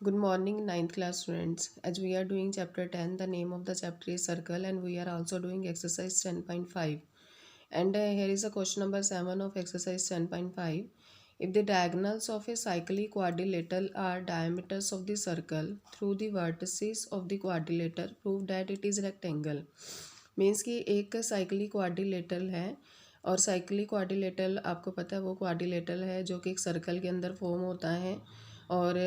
Good morning, ninth class students. As we are doing chapter 10, the name of the chapter is circle, and we are also doing exercise 10.5. And here is a question number 7 of exercise 10.5. If the diagonals of a cyclic quadrilateral are diameters of the circle through the vertices of the quadrilateral, prove that it is rectangle. Means कि एक cyclic quadrilateral है और cyclic quadrilateral आपको पता है वो quadrilateral है जो कि एक सर्कल के अंदर फॉर्म होता है। और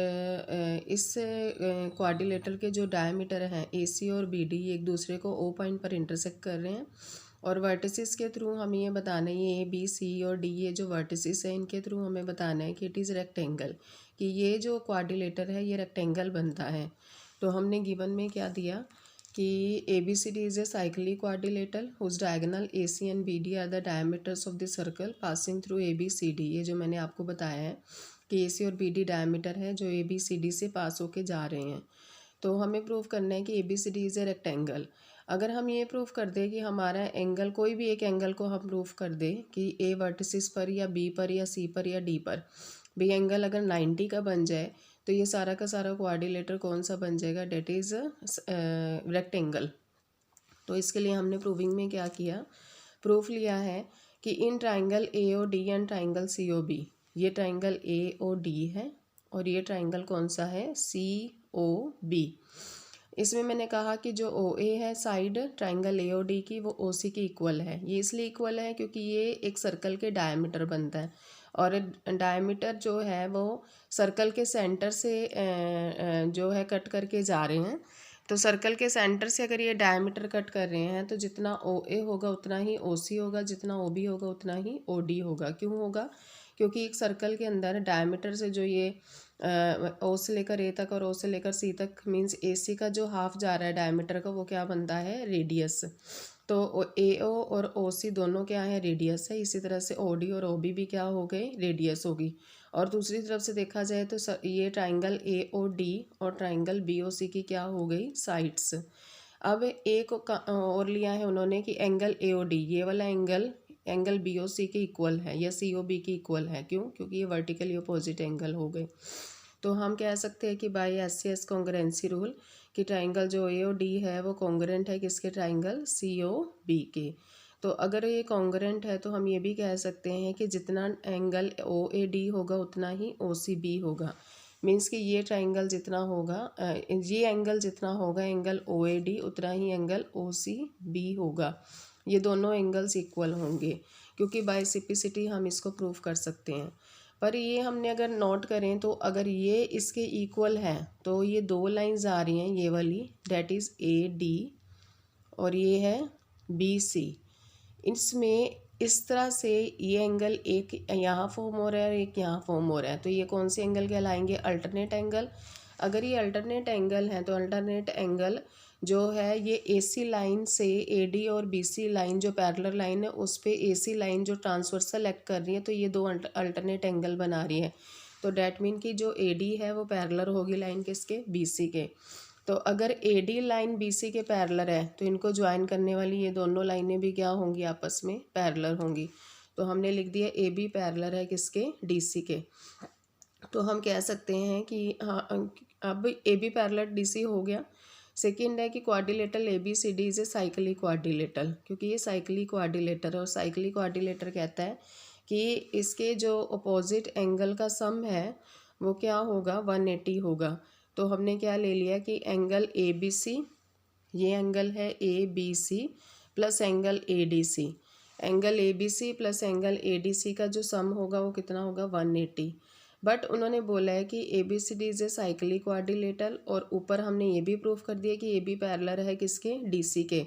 इस क्वाड्रिलेटरल के जो डायमीटर हैं AC और BD एक दूसरे को O पॉइंट पर इंटरसेक्ट कर रहे हैं। और वर्टिसेस के थ्रू हमें ये बताना है ये ABC और D ये जो वर्टिसेस है इनके थ्रू हमें बताना है कि इट इज़ रेक्टेंगल, कि ये जो क्वाड्रिलेटर है ये रेक्टेंगल बनता है। तो हमने गिवन में क्या दिया कि ABCD is a cyclic quadrilateral whose diagonal AC and BD are the diameters of the circle passing through ABCD। ये जो मैंने आपको बताया है कि AC और BD डायमीटर है जो ABCD से पास होके जा रहे हैं। तो हमें प्रूव करना है कि ABCD इज ए रेक्टेंगल। अगर हम ये प्रूव कर दें कि हमारा एंगल कोई भी एक एंगल को हम प्रूव कर दें कि A वर्टिसिस पर या B पर या C पर या D पर भी एंगल अगर 90 का बन जाए तो ये सारा का सारा क्वाड्रिलेटर कौन सा बन जाएगा, डेट इज़ रेक्टेंगल। तो इसके लिए हमने प्रूविंग में क्या किया, प्रूफ लिया है कि in triangle AOD and triangle COB, ये ट्राइंगल AOD है और ये ट्राइंगल कौन सा है, COB। इसमें मैंने कहा कि जो OA है साइड ट्राइंगल AOD की वो OC की इक्वल है। ये इसलिए इक्वल है क्योंकि ये एक सर्कल के डायमीटर बनता है और डायमीटर जो है वो सर्कल के सेंटर से जो है कट करके जा रहे हैं। तो सर्कल के सेंटर से अगर ये डायमीटर कट कर रहे हैं तो जितना OA होगा उतना ही OC होगा, जितना OB होगा उतना ही OD होगा। क्यों होगा, क्योंकि एक सर्कल के अंदर डायमीटर से जो ये O से लेकर A तक और O से लेकर C तक मीन्स AC का जो हाफ जा रहा है डायमीटर का वो क्या बनता है, रेडियस। तो AO और OC दोनों क्या है, रेडियस है। इसी तरह से OD और OB भी क्या हो गए, रेडियस होगी। और दूसरी तरफ से देखा जाए तो ये ट्राइंगल AOD और ट्राइंगल BOC की क्या हो गई, साइड्स। अब एक और लिया है उन्होंने कि एंगल AOD ये वाला एंगल BOC के इक्वल है या COB की इक्वल है। क्यों, क्योंकि ये वर्टिकली अपोजिट एंगल हो गए। तो हम कह सकते हैं कि बाय SCS कॉन्ग्रुएंसी रूल कि ट्राइंगल जो AOD है वो कॉन्ग्रुएंट है किसके, ट्राइंगल COB के। तो अगर ये कॉन्ग्रुएंट है तो हम ये भी कह सकते हैं कि जितना एंगल OAD होगा उतना ही OCB होगा। मीन्स कि ये ट्राइंगल जितना होगा ये एंगल जितना होगा एंगल OAD उतना ही एंगल OCB होगा। ये दोनों एंगल्स इक्वल होंगे क्योंकि बाय सिपिसिटी हम इसको प्रूव कर सकते हैं। पर ये हमने अगर नोट करें तो अगर ये इसके इक्वल है तो ये दो लाइंस आ रही हैं ये वाली, डेट इज़ AD और ये है BC। इसमें इस तरह से ये एंगल एक यहाँ फॉर्म हो रहा है और एक यहाँ फॉर्म हो रहा है। तो ये कौन से एंगल कहलाएंगे, अल्टरनेट एंगल। अगर ये अल्टरनेट एंगल है तो अल्टरनेट एंगल जो है ये AC लाइन से AD और BC लाइन जो पैरेलल लाइन है उस पे AC लाइन जो ट्रांसवर्सल एक्ट कर रही है तो ये दो अल्टरनेट एंगल बना रही है। तो डैट मीन कि जो AD है वो पैरेलल होगी लाइन किसके, BC के। तो अगर AD लाइन BC के पैरेलल है तो इनको ज्वाइन करने वाली ये दोनों लाइनें भी क्या होंगी, आपस में पैरेलल होंगी। तो हमने लिख दिया AB पैरेलल है किसके, DC के। तो हम कह सकते हैं कि हाँ अब AB पैरेलल DC हो गया। सेकेंड है कि quadrilateral ABCD is a cyclic quadrilateral, क्योंकि ये साइक्लिक क्वाड्रिलेटर है और साइक्लिक क्वाड्रिलेटर कहता है कि इसके जो अपोजिट एंगल का सम है वो क्या होगा, 180 होगा। तो हमने क्या ले लिया कि एंगल ABC, ये एंगल है ABC plus angle ADC, angle ABC plus angle ADC का जो सम होगा वो कितना होगा, 180। बट उन्होंने बोला है कि ABCD is a cyclic quadrilateral और ऊपर हमने ये भी प्रूफ कर दिया कि AB पैरेलल है किसके, DC के।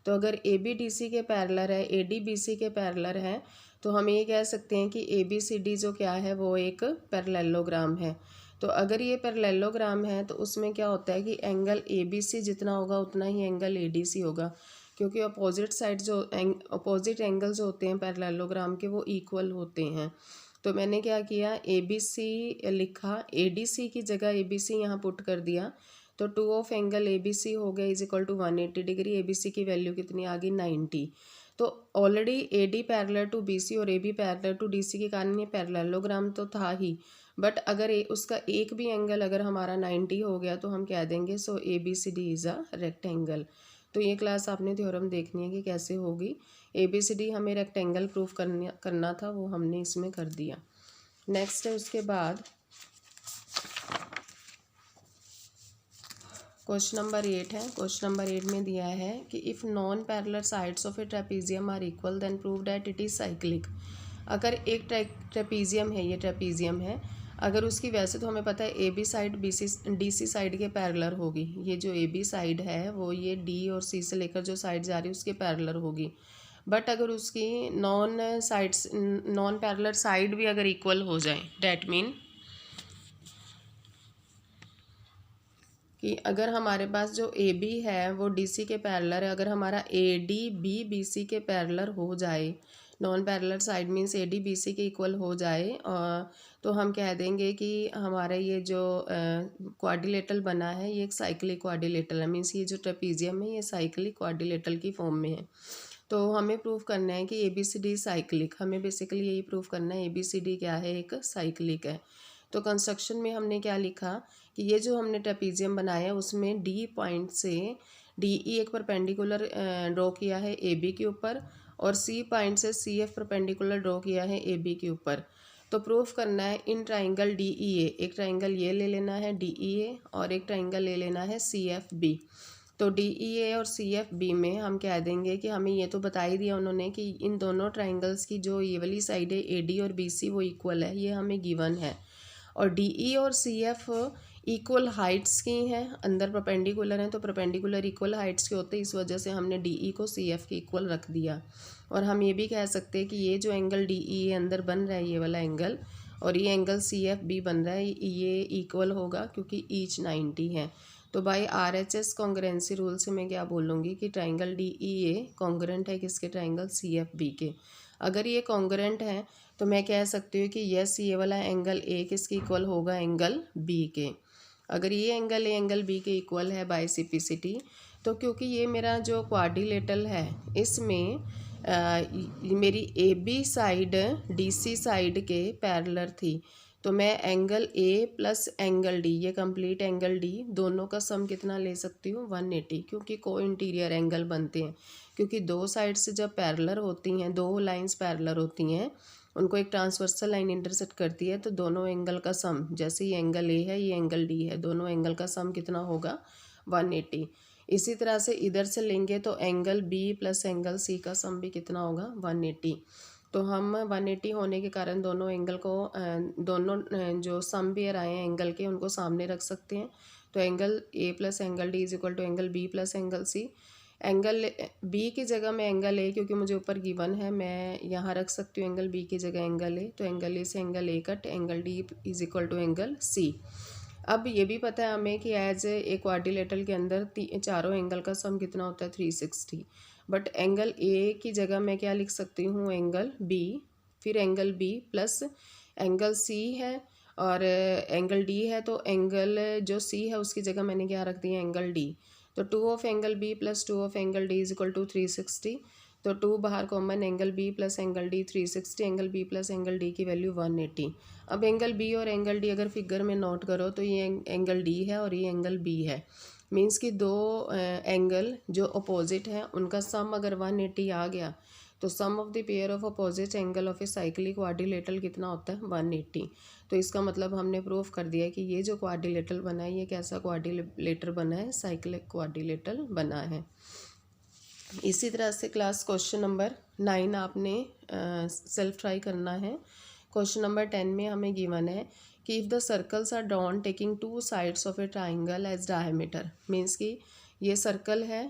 तो अगर AB DC के पैरेलल है, AD BC के पैरेलल है तो हम ये कह सकते हैं कि ABCD जो क्या है वो एक पैरेललोग्राम है। तो अगर ये पैरेललोग्राम है तो उसमें क्या होता है कि एंगल ABC जितना होगा उतना ही एंगल ADC होगा, क्योंकि अपोजिट साइड जो अपोजिट एंगल्स होते हैं पैरेललोग्राम के वो इक्वल होते हैं। तो मैंने क्या किया, ABC लिखा, ADC की जगह ABC यहाँ पुट कर दिया। तो 2 ऑफ एंगल ABC हो गया is equal to 180 degree. ABC की वैल्यू कितनी आ गई, 90। तो already AD parallel to BC और AB पैरेलल टू DC के कारण ये पैरेललोग्राम तो था ही, बट अगर उसका एक भी एंगल अगर हमारा 90 हो गया तो हम कह देंगे सो ABCD इज़ अ रेक्टेंगल। तो ये क्लास आपने थ्योरम देखनी है कि कैसे होगी। ABCD हमें रेक्टेंगल प्रूफ करना था, वो हमने इसमें कर दिया। नेक्स्ट है उसके बाद क्वेश्चन नंबर 8 है। क्वेश्चन नंबर 8 में दिया है कि if non parallel sides of a trapezium are equal then prove that it is cyclic. अगर एक ट्रेपीजियम है, ये ट्रेपीजियम है, अगर उसकी वैसे तो हमें पता है AB साइड DC साइड के पैरेलल होगी। ये जो AB साइड है वो ये D और C से लेकर जो साइड जा रही है उसके पैरेलल होगी। बट अगर उसकी नॉन पैरेलल साइड भी अगर इक्वल हो जाए, डैट मीन कि अगर हमारे पास जो AB है वो DC के पैरेलल है, अगर हमारा AD भी BC के पैरेलल हो जाए, non parallel side means AD BC के इक्वल हो जाए, तो हम कह देंगे कि हमारा ये जो क्वाड्रिलेटरल बना है ये एक साइक्लिक क्वाड्रिलेटरल है। मीन्स ये जो ट्रेपीजियम है ये साइक्लिक क्वाड्रिलेटरल की फॉर्म में है। तो हमें प्रूफ करना है कि ABCD साइक्लिक, हमें बेसिकली यही प्रूफ करना है ABCD क्या है, एक साइक्लिक है। तो कंस्ट्रक्शन में हमने क्या लिखा कि ये जो हमने ट्रेपीजियम बनाया है उसमें D पॉइंट से DE एक परपेंडिकुलर ड्रॉ किया है AB के ऊपर, और C पॉइंट से CF परपेंडिकुलर ड्रॉ किया है AB के ऊपर। तो प्रूफ करना है इन ट्राइंगल DEA, एक ट्राइंगल ये ले लेना है DEA और एक ट्राइंगल ले लेना है CFB। तो DEA और CFB में हम कह देंगे कि हमें ये तो बता ही दिया उन्होंने कि इन दोनों ट्राइंगल्स की जो ये वाली साइड है AD और BC वो इक्वल है, ये हमें गिवन है। और DE और CF इक्वल हाइट्स की हैं, अंदर परपेंडिकुलर हैं, तो परपेंडिकुलर इक्वल हाइट्स के होते हैं, इस वजह से हमने DE को CF के इक्वल रख दिया। और हम ये भी कह सकते हैं कि ये जो एंगल DE अंदर बन रहा है ये वाला एंगल, और ये एंगल CFB बन रहा है, ये इक्वल होगा क्योंकि ईच 90 है। तो बाय RHS कॉन्ग्रुएंसी रूल से मैं क्या बोलूँगी कि ट्राइंगल DEA कॉन्ग्रुएंट है किसके, ट्राइंगल CFB के। अगर ये कॉन्ग्रुएंट है तो मैं कह सकती हूँ कि यस ये वाला एंगल A किसके इक्वल होगा, एंगल B के। अगर ये एंगल A एंगल B के इक्वल है बाय सिपिसिटी, तो क्योंकि ये मेरा जो क्वाड्रिलेटरल है इसमें मेरी AB साइड DC साइड के पैरेलल थी, तो मैं angle A plus angle D, ये कंप्लीट एंगल D दोनों का सम कितना ले सकती हूँ, 180, क्योंकि को इंटीरियर एंगल बनते हैं। क्योंकि दो साइड से जब पैरेलल होती हैं, दो लाइंस पैरेलल होती हैं, उनको एक ट्रांसवर्सल लाइन इंटरसेक्ट करती है, तो दोनों एंगल का सम, जैसे ये एंगल A है ये एंगल D है, दोनों एंगल का सम कितना होगा, 180। इसी तरह से इधर से लेंगे तो angle B plus angle C का सम भी कितना होगा, 180। तो हम 180 होने के कारण दोनों एंगल को दोनों जो सम पेयर आए हैं एंगल के उनको सामने रख सकते हैं। तो angle A plus angle D is equal to angle B plus angle C। Angle B की जगह में एंगल A, क्योंकि मुझे ऊपर गिवन है, मैं यहाँ रख सकती हूँ एंगल B की जगह एंगल A। तो एंगल A से angle A cut, angle D is equal to angle C। अब ये भी पता है हमें कि एज ए क्वाड्रिलेटरल के अंदर चारों एंगल का सम कितना होता है, 360। बट एंगल A की जगह मैं क्या लिख सकती हूँ, एंगल B, फिर angle B plus angle C है और एंगल D है, तो एंगल जो C है उसकी जगह मैंने क्या रख दिया, एंगल D। तो 2 of angle B plus 2 of angle D is equal to 360। तो 2 बाहर common, angle B plus angle D 360, angle B plus angle D की वैल्यू 180। अब एंगल B और एंगल D अगर फिगर में नोट करो तो ये एंगल D है और ये एंगल B है। मीन्स कि दो एंगल जो अपोजिट हैं उनका सम अगर 180 आ गया तो sum of the pair of opposite angle of a cyclic quadrilateral कितना होता है, 180। तो इसका मतलब हमने प्रूफ कर दिया कि ये जो क्वाड्रिलेटरल बना है ये कैसा क्वाड्रिलेटर बना है, साइक्लिक क्वाड्रिलेटरल बना है। इसी तरह से क्लास क्वेश्चन नंबर 9 आपने सेल्फ ट्राई करना है। क्वेश्चन नंबर 10 में हमें गिवन है कि if the circles are drawn taking 2 sides of a triangle as diameter. Means कि ये सर्कल है,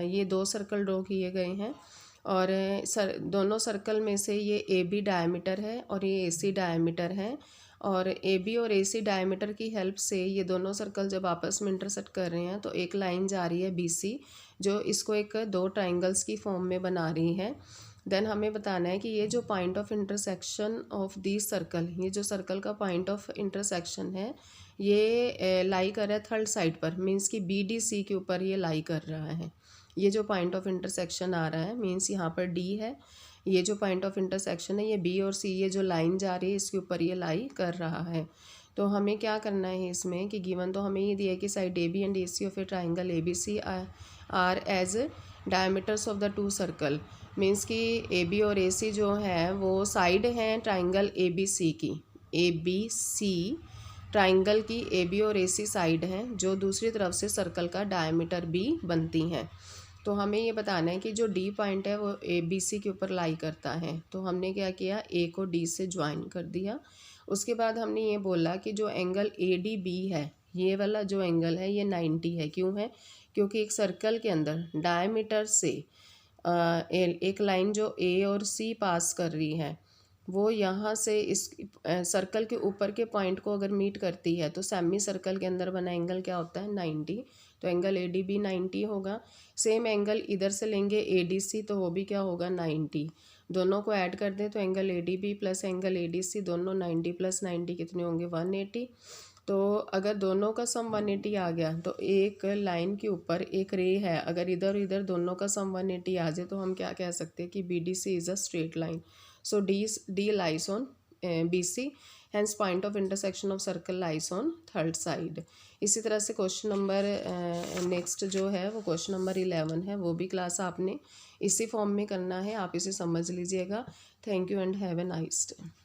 ये 2 सर्कल ड्रॉ किए गए हैं और दोनों सर्कल में से ये AB डायमीटर है और ये AC डायमीटर है, और AB और AC डायमीटर की हेल्प से ये दोनों सर्कल जब आपस में इंटरसेक्ट कर रहे हैं तो एक लाइन जा रही है BC जो इसको एक 2 ट्राइंगल्स की फॉर्म में बना रही है। देन हमें बताना है कि ये जो point of intersection of the circle, ये जो सर्कल का पॉइंट ऑफ इंटरसेक्शन है ये लाई कर रहा है थर्ड साइड पर, मीन्स कि BDC के ऊपर ये लाई कर रहा है। ये जो पॉइंट ऑफ इंटरसेक्शन आ रहा है मीन्स यहाँ पर D है, ये जो पॉइंट ऑफ इंटरसेक्शन है ये बी और सी, ये जो लाइन जा रही है इसके ऊपर ये लाई कर रहा है। तो हमें क्या करना है इसमें कि गिवन तो हमें ये दिया है कि side A B and A C of a triangle A B C are as diameters of the two circle. Means कि ए बी और ए सी जो है वो साइड हैं ट्राइंगल ए बी सी की। ए बी सी ट्राइंगल की ए बी और ए सी side हैं जो दूसरी तरफ से सर्कल का डायमीटर बी बनती हैं। तो हमें ये बताना है कि जो डी पॉइंट है वो ए बी सी के ऊपर लाई करता है। तो हमने क्या किया, ए को डी से ज्वाइन कर दिया। उसके बाद हमने ये बोला कि जो एंगल ए डी बी है, ये वाला जो एंगल है ये 90 है। क्यों है? क्योंकि एक सर्कल के अंदर डायमीटर से एक लाइन जो ए और सी पास कर रही है वो यहाँ से इस सर्कल के ऊपर के पॉइंट को अगर मीट करती है तो सेमी सर्कल के अंदर बना एंगल क्या होता है, 90। तो एंगल ए डी बी 90 होगा। सेम एंगल इधर से लेंगे ए डी सी, तो वो भी क्या होगा, 90। दोनों को ऐड कर दें तो angle A D B plus angle A D C दोनों 90 प्लस 90 कितने होंगे, 180। तो अगर दोनों का सम 180 आ गया तो एक लाइन के ऊपर एक रे है, अगर इधर इधर दोनों का सम 180 आ जाए तो हम क्या कह सकते हैं कि B D C is a straight line. So D lies on BC, hence point of intersection of circle lies on third side। इसी तरह से क्वेश्चन नंबर नेक्स्ट जो है वो क्वेश्चन नंबर 11 है, वो भी क्लास आपने इसी फॉर्म में करना है, आप इसे समझ लीजिएगा। Thank you and have a nice day.